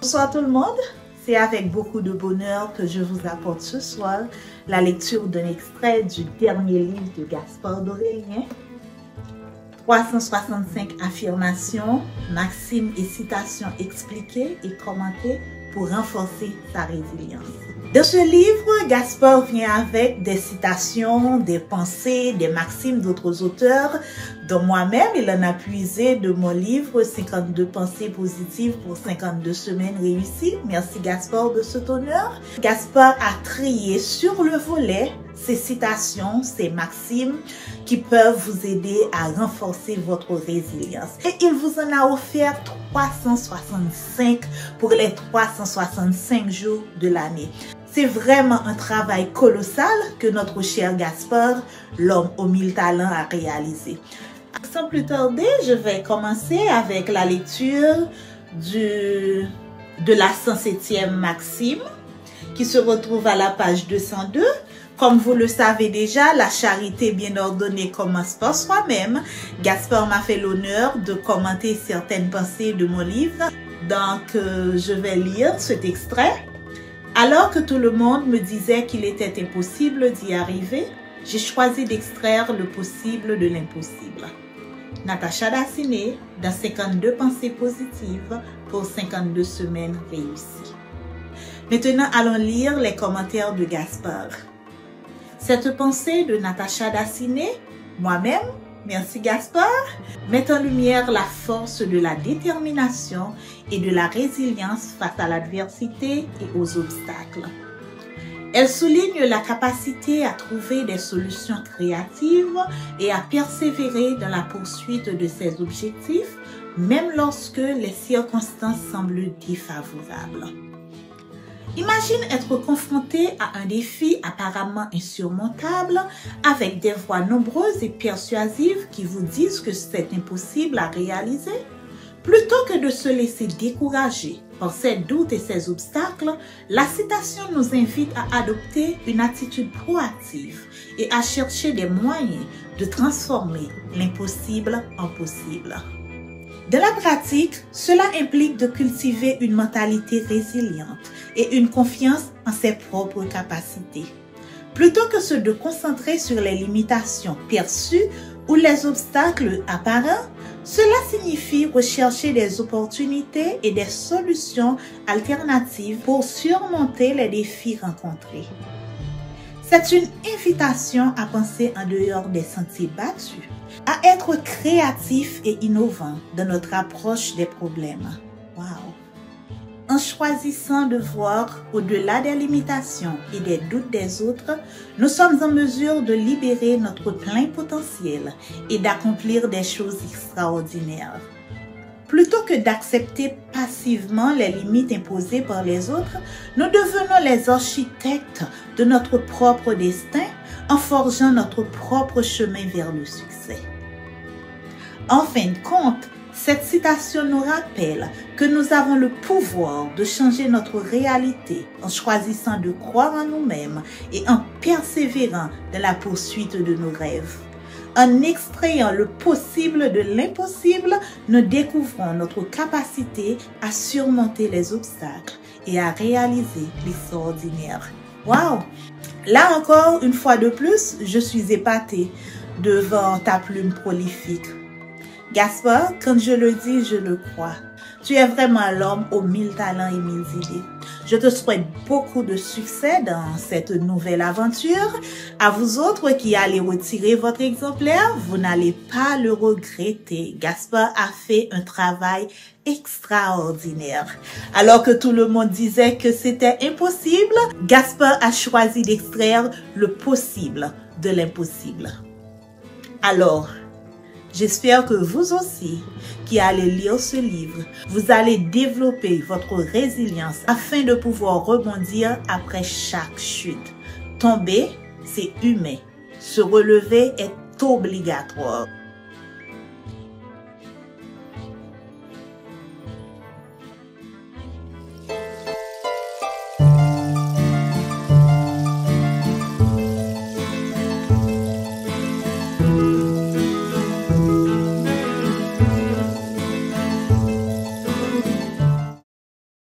Bonsoir tout le monde, c'est avec beaucoup de bonheur que je vous apporte ce soir la lecture d'un extrait du dernier livre de Gaspard d'Aurélien. 365 affirmations, maximes et citations expliquées et commentées pour renforcer sa résilience. Dans ce livre, Gaspard vient avec des citations, des pensées, des maximes d'autres auteurs, dont moi-même, il en a puisé de mon livre 52 pensées positives pour 52 semaines réussies. Merci Gaspard de cet honneur. Gaspard a trié sur le volet ces citations, ces maximes qui peuvent vous aider à renforcer votre résilience. Et il vous en a offert 365 pour les 365 jours de l'année. C'est vraiment un travail colossal que notre cher Gaspard, l'homme aux 1000 talents, a réalisé. Sans plus tarder, je vais commencer avec la lecture de la 107e maxime qui se retrouve à la page 202. Comme vous le savez déjà, la charité bien ordonnée commence par soi-même. Gaspard m'a fait l'honneur de commenter certaines pensées de mon livre. Donc, je vais lire cet extrait. Alors que tout le monde me disait qu'il était impossible d'y arriver, j'ai choisi d'extraire le possible de l'impossible. Natacha Dacinet, dans 52 pensées positives pour 52 semaines réussies. Maintenant, allons lire les commentaires de Gaspard. Cette pensée de Natacha Dacinet, moi-même, merci Gaspard, met en lumière la force de la détermination et de la résilience face à l'adversité et aux obstacles. Elle souligne la capacité à trouver des solutions créatives et à persévérer dans la poursuite de ses objectifs, même lorsque les circonstances semblent défavorables. Imagine être confronté à un défi apparemment insurmontable avec des voix nombreuses et persuasives qui vous disent que c'est impossible à réaliser. Plutôt que de se laisser décourager par ces doutes et ces obstacles, la citation nous invite à adopter une attitude proactive et à chercher des moyens de transformer l'impossible en possible. Dans la pratique, cela implique de cultiver une mentalité résiliente et une confiance en ses propres capacités. Plutôt que de concentrer sur les limitations perçues ou les obstacles apparents, cela signifie rechercher des opportunités et des solutions alternatives pour surmonter les défis rencontrés. C'est une invitation à penser en dehors des sentiers battus, à être créatif et innovant dans notre approche des problèmes. Wow! En choisissant de voir au-delà des limitations et des doutes des autres, nous sommes en mesure de libérer notre plein potentiel et d'accomplir des choses extraordinaires. Plutôt que d'accepter passivement les limites imposées par les autres, nous devenons les architectes de notre propre destin en forgeant notre propre chemin vers le succès. En fin de compte, cette citation nous rappelle que nous avons le pouvoir de changer notre réalité en choisissant de croire en nous-mêmes et en persévérant dans la poursuite de nos rêves. En extrayant le possible de l'impossible, nous découvrons notre capacité à surmonter les obstacles et à réaliser l'extraordinaire. Wow! Là encore, une fois de plus, je suis épatée devant ta plume prolifique. Gaspard, quand je le dis, je le crois. Tu es vraiment l'homme aux 1000 talents et 1000 idées. Je te souhaite beaucoup de succès dans cette nouvelle aventure. À vous autres qui allez retirer votre exemplaire, vous n'allez pas le regretter. Gaspard a fait un travail extraordinaire. Alors que tout le monde disait que c'était impossible, Gaspard a choisi d'extraire le possible de l'impossible. Alors, j'espère que vous aussi, qui allez lire ce livre, vous allez développer votre résilience afin de pouvoir rebondir après chaque chute. Tomber, c'est humain. Se relever est obligatoire.